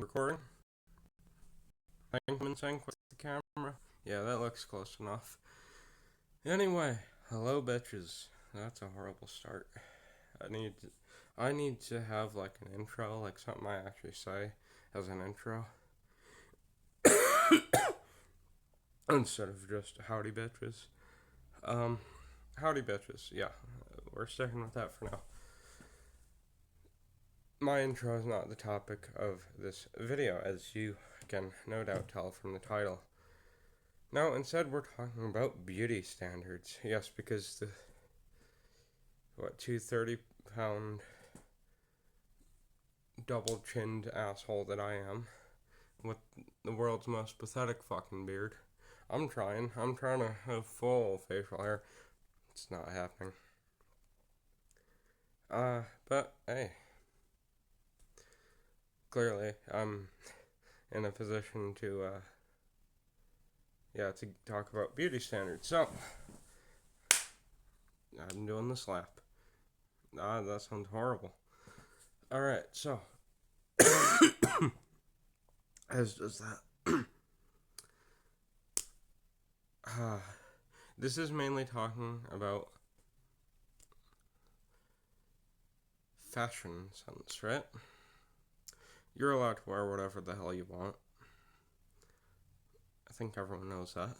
Recording? I think I'm in sync with the camera. Yeah, that looks close enough. Anyway, hello bitches. That's a horrible start. I need to have like an intro, like something I actually say as an intro. Instead of just howdy bitches. Howdy bitches, yeah. We're sticking with that for now. My intro is not the topic of this video, as you can no doubt tell from the title. No, instead we're talking about beauty standards. Yes, because the 230-pound double-chinned asshole that I am, with the world's most pathetic fucking beard. I'm trying to have full facial hair. It's not happening. But hey, clearly I'm in a position to talk about beauty standards. So I'm doing the slap. That sounds horrible. Alright, so as does that. This is mainly talking about fashion sense, right? You're allowed to wear whatever the hell you want. I think everyone knows that.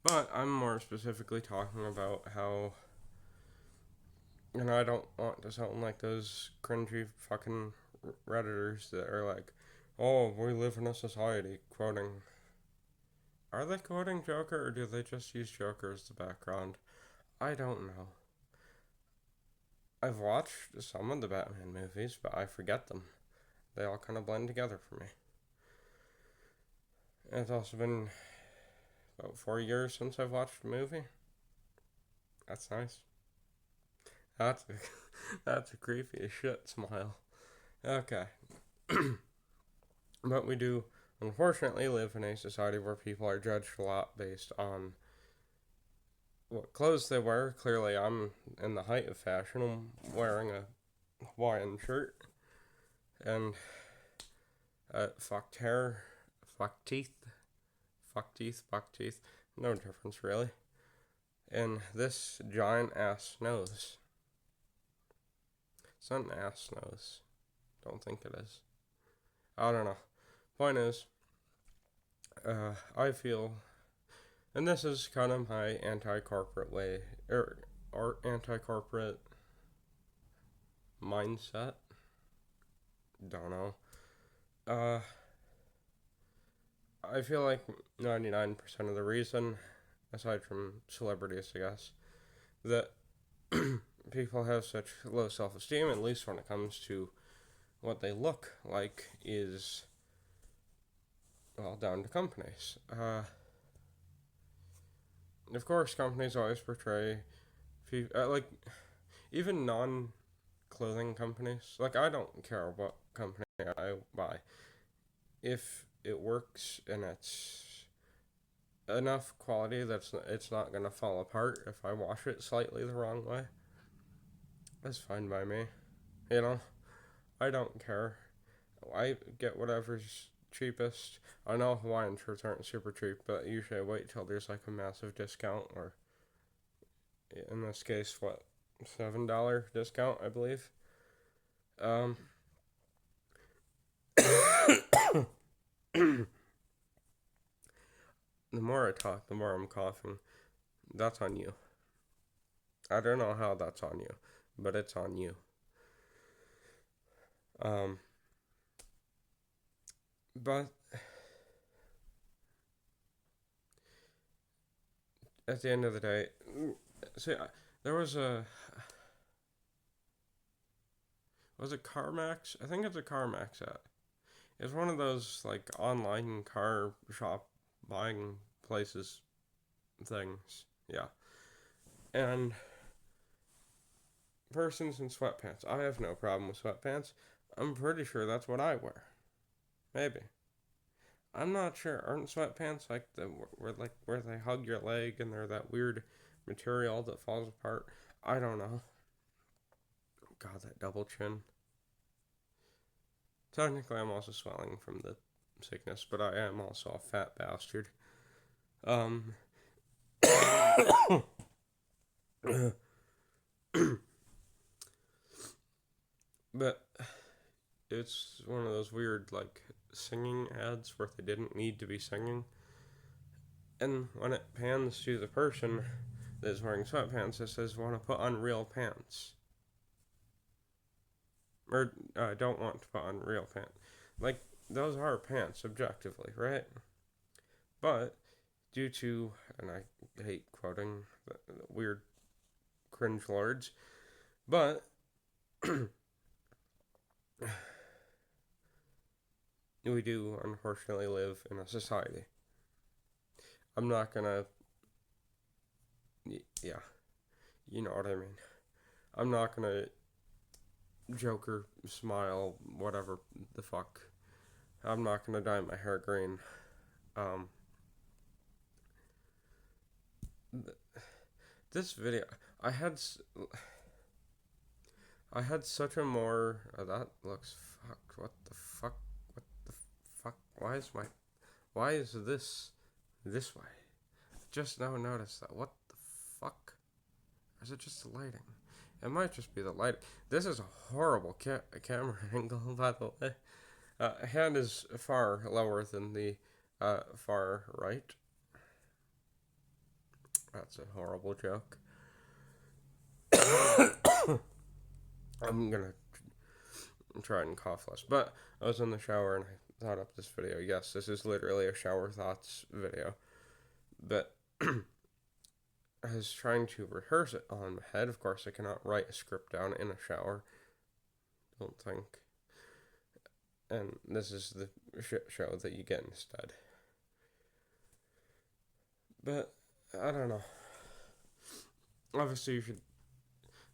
But I'm more specifically talking about how, I don't want to sound like those cringy fucking Redditors that are like, oh, we live in a society, quoting. Are they quoting Joker, or do they just use Joker as the background? I don't know. I've watched some of the Batman movies, but I forget them. They all kind of blend together for me. And it's also been about 4 years since I've watched a movie. That's nice. That's a creepy as shit smile. Okay. But we do, unfortunately, live in a society where people are judged a lot based on what clothes they wear. Clearly, I'm in the height of fashion. I'm wearing a Hawaiian shirt and fucked hair, fucked teeth, no difference really. And this giant ass nose. It's not an ass nose. Don't think it is. I don't know. Point is, I feel, and this is kind of my anti-corporate way, or anti-corporate mindset. Don't know. I feel like 99% of the reason, aside from celebrities, I guess, that people have such low self-esteem, at least when it comes to what they look like, is, well, down to companies. Of course, companies always portray, like, even non-clothing companies, like, I don't care what company I buy. If it works and it's enough quality that it's not going to fall apart if I wash it slightly the wrong way, that's fine by me. I don't care. I get whatever's cheapest. I know Hawaiian shirts aren't super cheap, but usually I wait till there's like a massive discount, or in this case, what, $7 discount, I believe. The more I talk, the more I'm coughing. That's on you. I don't know how that's on you, but it's on you. But at the end of the day, see, there was it CarMax? I think it's a CarMax ad. It's one of those like online car shop buying places things. Yeah. And persons in sweatpants. I have no problem with sweatpants. I'm pretty sure that's what I wear. Maybe. I'm not sure. Aren't sweatpants like where they hug your leg and they're that weird material that falls apart? I don't know. God, that double chin. Technically, I'm also swelling from the sickness, but I am also a fat bastard. Um, but it's one of those weird, like, singing ads where they didn't need to be singing. And when it pans to the person that is wearing sweatpants, it says, want to put on real pants. Or, don't want to put on real pants. Like, those are pants, objectively, right? But, due to, and I hate quoting the weird cringe lords, but we do unfortunately live in a society. I'm not gonna, yeah, you know what I mean. I'm not gonna Joker smile, whatever the fuck. I'm not gonna dye my hair green. Um, this video, I had, I had such a more. That looks fucked. What the fuck? What the fuck? Why is this way? Just now noticed that. What the fuck? Or is it just the lighting? It might just be the light. This is a horrible camera angle, by the way. Hand is far lower than the far right. That's a horrible joke. I'm gonna try and cough less. But I was in the shower and I thought up this video. Yes, this is literally a shower thoughts video. But I was trying to rehearse it on my head. Of course, I cannot write a script down in a shower. Don't think. And this is the shit show that you get instead. But, I don't know. Obviously, you should,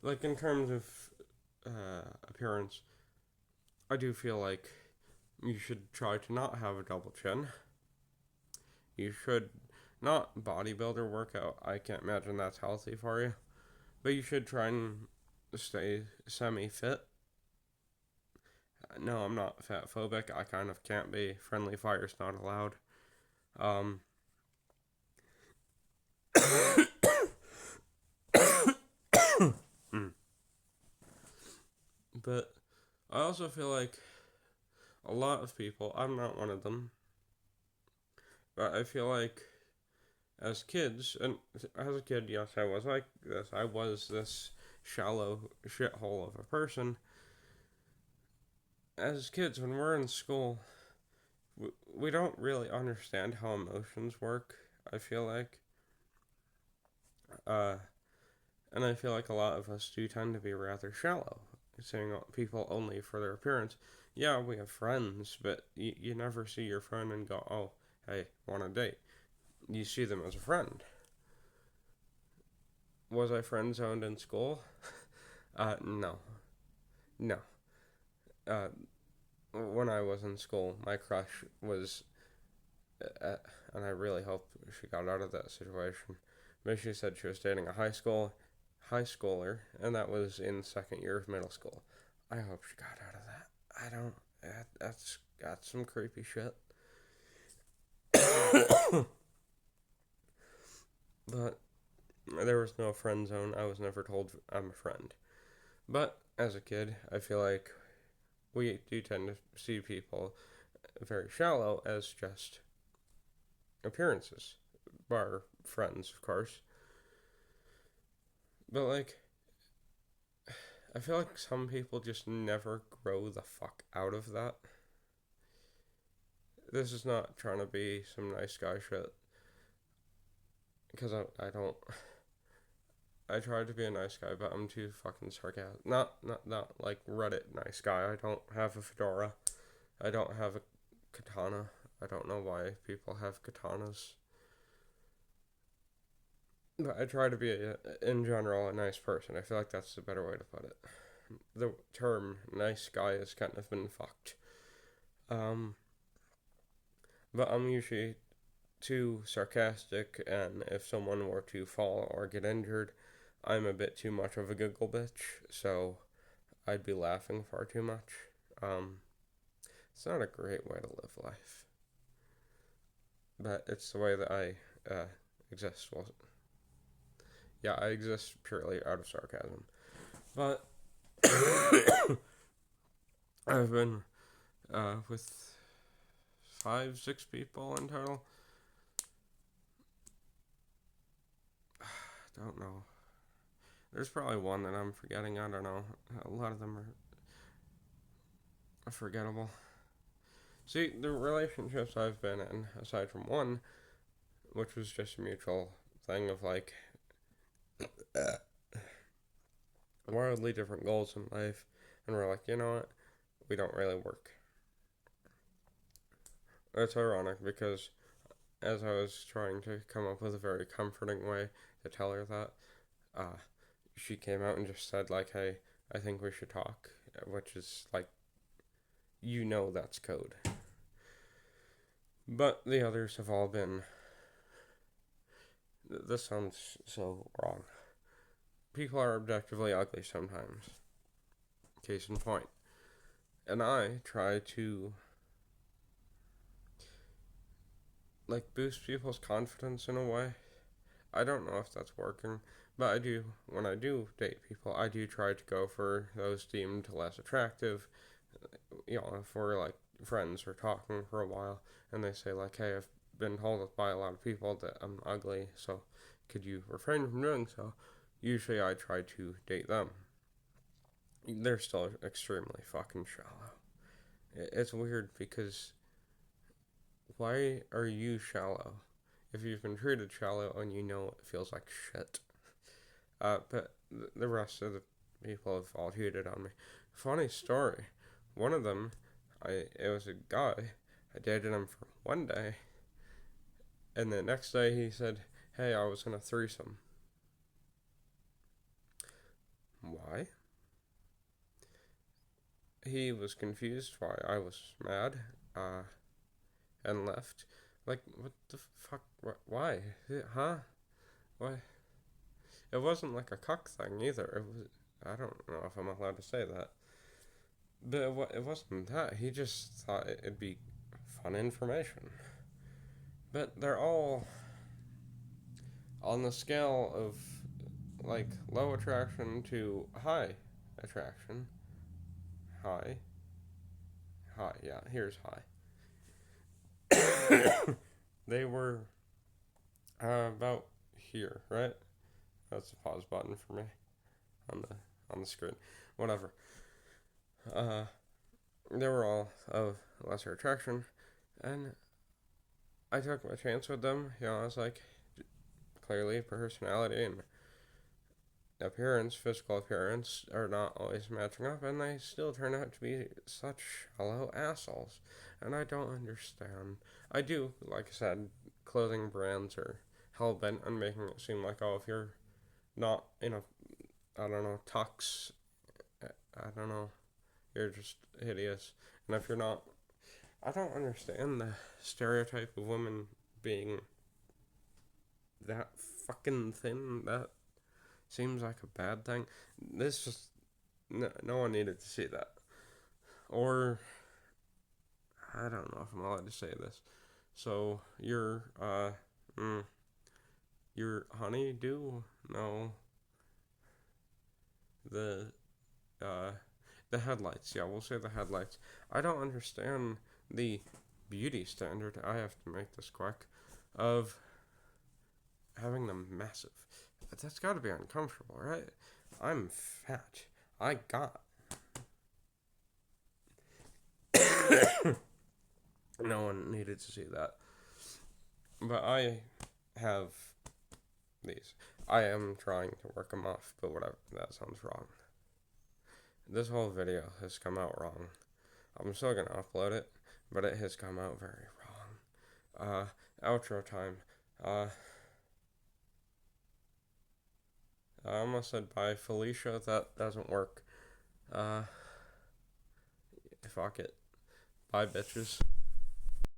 like, in terms of appearance, I do feel like you should try to not have a double chin. You should not bodybuilder workout. I can't imagine that's healthy for you. But you should try and stay semi-fit. No, I'm not fat phobic. I kind of can't be. Friendly fire's not allowed. But I also feel like a lot of people, I'm not one of them, but I feel like as kids, and as a kid, yes, I was like this. I was this shallow shithole of a person. As kids, when we're in school, we don't really understand how emotions work, I feel like. And I feel like a lot of us do tend to be rather shallow, seeing people only for their appearance. Yeah, we have friends, but you never see your friend and go, oh, hey, want a date? You see them as a friend. Was I friend zoned in school? No. No. Uh, when I was in school, my crush was, and I really hope she got out of that situation. But she said she was dating a high schooler, and that was in second year of middle school. I hope she got out of that. I don't. That's got some creepy shit. But there was no friend zone. I was never told I'm a friend. But as a kid, I feel like we do tend to see people very shallow as just appearances, bar friends, of course. But like, I feel like some people just never grow the fuck out of that. This is not trying to be some nice guy shit, because I don't. I try to be a nice guy, but I'm too fucking sarcastic. Not like Reddit nice guy. I don't have a fedora. I don't have a katana. I don't know why people have katanas. But I try to be, in general, a nice person. I feel like that's the better way to put it. The term nice guy has kind of been fucked. But I'm usually too sarcastic, and if someone were to fall or get injured, I'm a bit too much of a giggle bitch, so I'd be laughing far too much. It's not a great way to live life, but it's the way that I exist. Well, yeah, I exist purely out of sarcasm. But I've been with 5, 6 people in total. Don't know. There's probably one that I'm forgetting. I don't know. A lot of them are forgettable. See, the relationships I've been in, aside from one, which was just a mutual thing of like wildly different goals in life, and we're like, you know what, we don't really work. It's ironic because as I was trying to come up with a very comforting way to tell her that, uh, she came out and just said like, hey, I think we should talk, which is like, that's code. But the others have all been, this sounds so wrong. People are objectively ugly sometimes. Case in point. And I try to like boost people's confidence in a way. I don't know if that's working, but I do, when I do date people, I do try to go for those deemed less attractive. If we're like friends or talking for a while and they say like, hey, I've been told by a lot of people that I'm ugly, so could you refrain from doing so? Usually I try to date them. They're still extremely fucking shallow. It's weird because why are you shallow if you've been treated shallow and it feels like shit? But the rest of the people have all cheated on me. Funny story. One of them, it was a guy. I dated him for one day, and the next day he said, "Hey, I was in a threesome." Why? He was confused why I was mad, and left. Like, what the fuck? Why? Huh? Why? It wasn't like a cuck thing either. It was. I don't know if I'm allowed to say that. But it wasn't that. He just thought it'd be fun information. But they're all on the scale of like low attraction to high attraction. High. High. Yeah, here's high. They were about here, right? That's the pause button for me on the screen. Whatever. Uh, they were all of lesser attraction, and I took my chance with them. I was like, clearly personality and appearance, physical appearance, are not always matching up, and they still turn out to be such shallow assholes. And I don't understand. I do, like I said, clothing brands are hell bent on making it seem like, oh, if you're not in a, I don't know, tux, I don't know, you're just hideous. And if you're not, I don't understand the stereotype of women being that fucking thin. That seems like a bad thing. This just, no one needed to see that. Or, I don't know if I'm allowed to say this. So, your honeydew? No. The, uh, the headlights. Yeah, we'll say the headlights. I don't understand the beauty standard. I have to make this quick. Of having them massive. That's got to be uncomfortable, right? I'm fat. I got. No one needed to see that. But I have these. I am trying to work them off, but whatever. That sounds wrong. This whole video has come out wrong. I'm still gonna upload it, but it has come out very wrong. Outro time. I almost said bye, Felicia. That doesn't work. Fuck it. Bye, bitches.